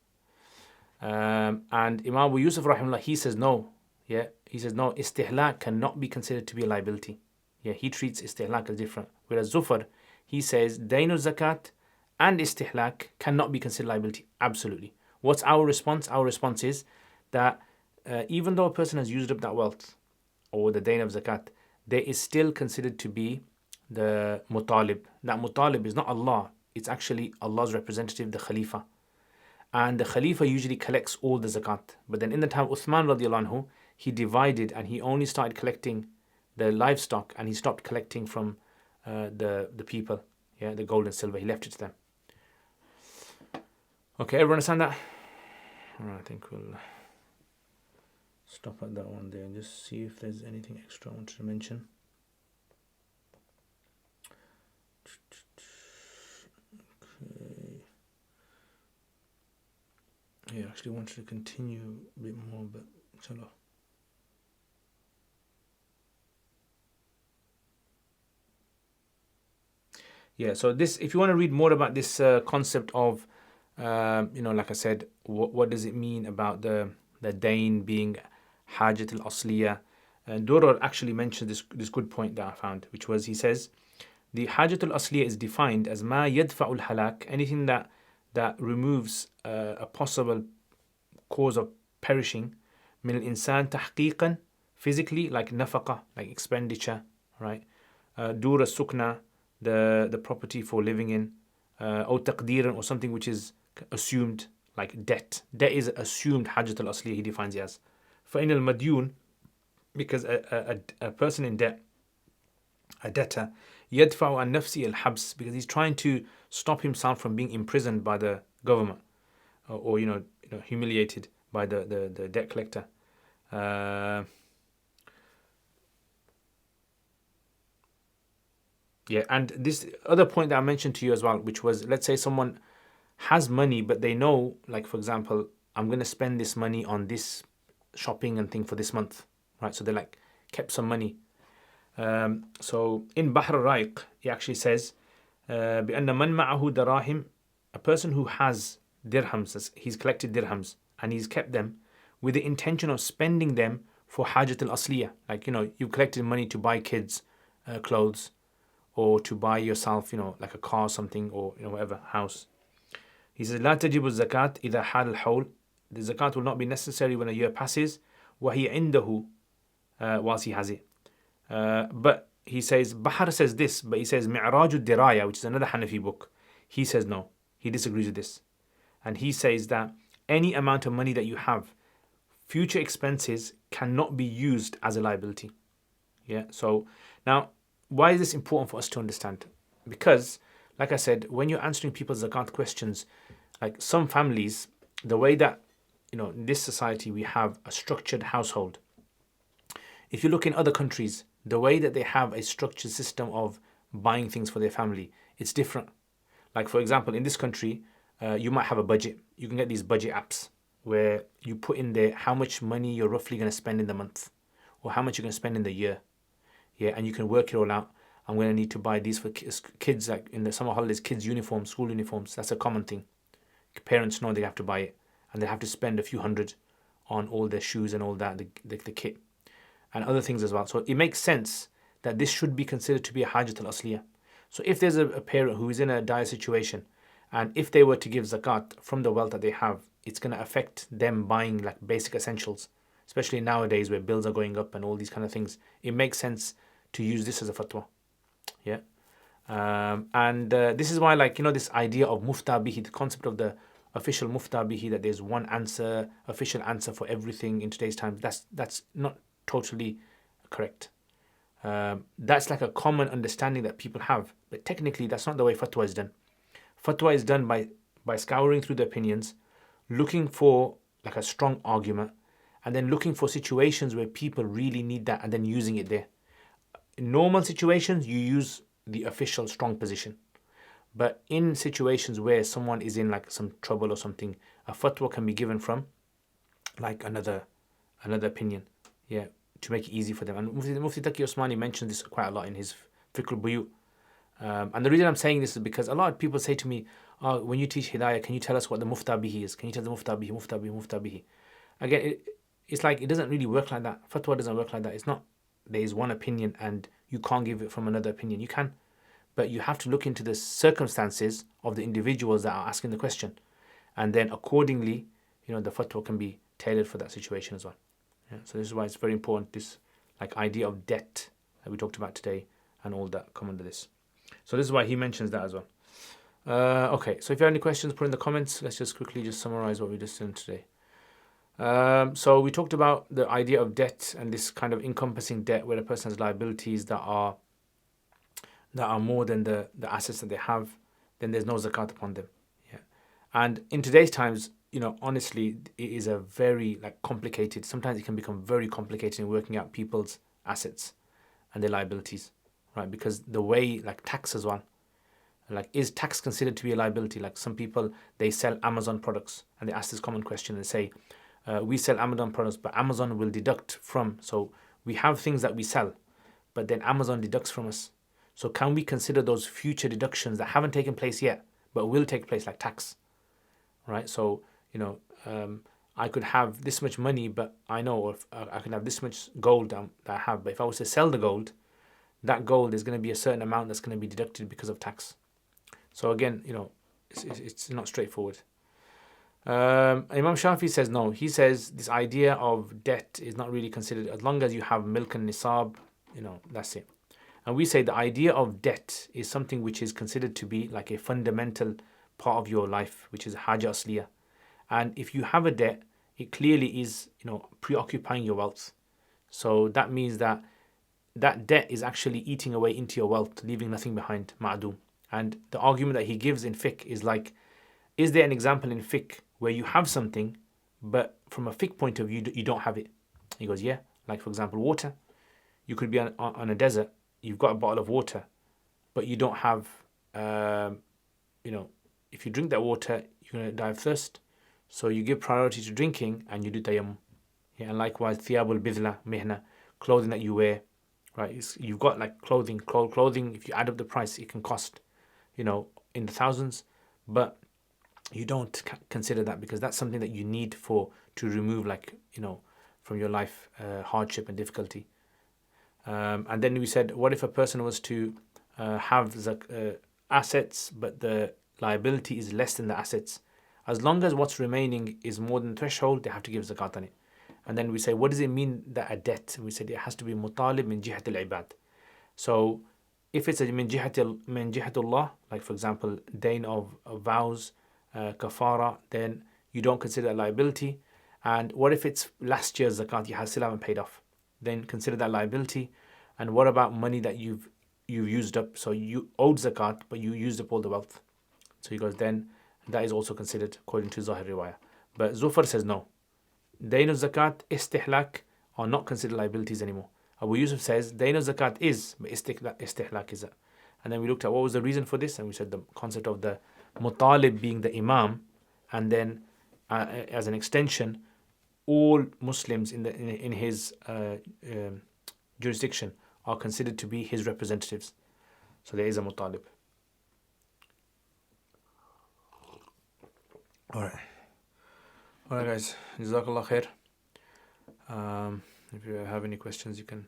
And Imam Abu Yusuf rahimahullah, he says no. Yeah. He says no, istihlak cannot be considered to be a liability. Yeah, he treats istihlak as different. Whereas Zufar, he says dayn zakat and istihlak cannot be considered liability. Absolutely. What's our response? Our response is that even though a person has used up that wealth or the dayn of zakat, there is still considered to be the mutalib. That mutalib is not Allah, it's actually Allah's representative, the Khalifa. And the Khalifa usually collects all the zakat. But then in the time of Uthman radiallahu anhu, he divided and he only started collecting the livestock and he stopped collecting from the people, the gold and silver. He left it to them. Okay, everyone understand that? All right, I think we'll stop at that one there and just see if there's anything extra I wanted to mention. Okay. Yeah, I actually wanted to continue a bit more, but inshallah. Yeah, so this, if you want to read more about this concept of Like I said, what does it mean about the dain being hajat al-asliya? Durr actually mentioned this good point that I found, which was, he says, the hajat al-asliya is defined as ma yadfa'u al-halak, anything that removes a possible cause of perishing, min al-insan tahqiqan, physically, like nafaqa, like expenditure, right? Dur al-sukna, the property for living in, or taqdiran, or something which is assumed, like debt. Debt is assumed hajat al-asliya, he defines it as. فإن المديون, because a person in debt, a debtor, يدفع عن نفسه الحبس, because he's trying to stop himself from being imprisoned by the government, or humiliated by the debt collector. Yeah, and this other point that I mentioned to you as well, which was, let's say someone has money, but they know, like for example, I'm going to spend this money on this shopping and thing for this month, right? So they like kept some money. So in Bahr al-Raiq, he actually says, بأن من معه دراهم, a person who has dirhams, he's collected dirhams and he's kept them with the intention of spending them for hajat al-asliya, like you've collected money to buy kids clothes, or to buy yourself, like a car or something, or whatever, house. He says, لا تجب الزكاة إذا حال الحول. The zakat will not be necessary when a year passes. وهي عنده, whilst he has it. But he says, Bahar says this, but he says Mi'raj al-Diraya, which is another Hanafi book. He says no. He disagrees with this. And he says that any amount of money that you have, future expenses cannot be used as a liability. Yeah. So now, why is this important for us to understand? Because, like I said, when you're answering people's zakat questions, like some families, the way that, in this society we have a structured household. If you look in other countries, the way that they have a structured system of buying things for their family, it's different. Like for example, in this country, you might have a budget. You can get these budget apps where you put in there how much money you're roughly going to spend in the month, or how much you're going to spend in the year. Yeah, and you can work it all out. I'm going to need to buy these for kids, like in the summer holidays, kids' uniforms, school uniforms. That's a common thing. Parents know they have to buy it, and they have to spend a few hundred on all their shoes and all that, the kit, and other things as well. So it makes sense that this should be considered to be a hajat al-asliya. So if there's a parent who is in a dire situation, and if they were to give zakat from the wealth that they have, it's going to affect them buying like basic essentials, especially nowadays where bills are going up and all these kind of things. It makes sense to use this as a fatwa. Yeah. And this is why, this idea of mufta bihi, the concept of the official mufta bihi, that there's one answer, official answer for everything in today's time, that's not totally correct. That's like a common understanding that people have, but technically that's not the way fatwa is done. Fatwa is done by scouring through the opinions, looking for like a strong argument, and then looking for situations where people really need that, and then using it there. In normal situations, you use the official strong position. But in situations where someone is in like some trouble or something, a fatwa can be given from like another opinion. Yeah, to make it easy for them. And Mufti Taqi Osmani mentioned this quite a lot in his Fiqh al-Buyut. And the reason I'm saying this is because a lot of people say to me, oh, when you teach Hidayah, can you tell us what the mufta bihi is? Can you tell the mufta bihi, mufta bihi, mufta bihi? Again, it's like it doesn't really work like that. Fatwa doesn't work like that. It's not, there is one opinion and you can't give it from another opinion. You can, but you have to look into the circumstances of the individuals that are asking the question. And then accordingly, the fatwa can be tailored for that situation as well. Yeah, so this is why it's very important, this like idea of debt that we talked about today and all that come under this. So this is why he mentions that as well. Okay, so if you have any questions, put in the comments. Let's just quickly summarize what we just done today. So we talked about the idea of debt and this kind of encompassing debt where a person has liabilities that are more than the assets that they have, then there's no zakat upon them. Yeah, and in today's times, honestly, it is a very complicated. Sometimes it can become very complicated in working out people's assets and their liabilities, right? Because the way tax as well. Is tax considered to be a liability? Like some people, they sell Amazon products and they ask this common question and say, we sell Amazon products, but Amazon will deduct from. So we have things that we sell, but then Amazon deducts from us. So can we consider those future deductions that haven't taken place yet, but will take place, like tax? right? So, I could have this much money, but I know, or I could have this much gold that I have, but if I was to sell the gold, that gold is going to be a certain amount that's going to be deducted because of tax. So again, it's not straightforward. Imam Shafi says no. He says this idea of debt is not really considered as long as you have milk and nisab, that's it. And we say the idea of debt is something which is considered to be like a fundamental part of your life, which is haja asliya. And if you have a debt, it clearly is, preoccupying your wealth. So that means that debt is actually eating away into your wealth, leaving nothing behind, ma'doom. And the argument that he gives in fiqh is like, is there an example in fiqh where you have something, but from a fiqh point of view, you don't have it? He goes, yeah. Like, for example, water. You could be on a desert, you've got a bottle of water, but you don't have, if you drink that water, you're going to die of thirst. So you give priority to drinking and you do tayammum. Yeah, and likewise, thiyabul bidla, mihna, clothing that you wear, right? You've got like clothing, if you add up the price, it can cost, in the thousands, but you don't consider that because that's something that you need to remove, like, from your life, hardship and difficulty. And then we said, what if a person was to have assets, but the liability is less than the assets? As long as what's remaining is more than the threshold, they have to give zakat on it. And then we say, what does it mean that a debt? And we said it has to be mutalib min jihat al-ibad. So if it's a min jihatullah, like for example, dain of vows, kafara, then you don't consider that liability. And what if it's last year's zakat, you still haven't paid off? Then consider that liability. And what about money that you've used up? So you owed zakat, but you used up all the wealth. So he goes, then that is also considered according to Zahir Riwayah. But Zufar says no. Dain of zakat, istihlak are not considered liabilities anymore. Abu Yusuf says dain of zakat is, but istihlak is. And then we looked at what was the reason for this, and we said the concept of the mutalib being the imam, and then as an extension, all Muslims in his jurisdiction are considered to be his representatives. So there is a mutalib. Alright guys, Jazakallah khair. If you have any questions, you can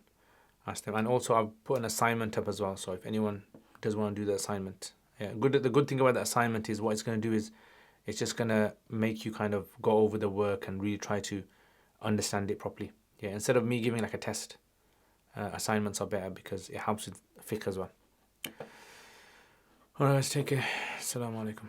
ask them. And also I've put an assignment up as well, so if anyone does want to do the assignment, the good thing about the assignment is what it's going to do is it's just going to make you kind of go over the work and really try to understand it properly. Instead of me giving like a test, assignments are better because it helps with fiqh as well. Alright guys, take care. Assalamu alaikum.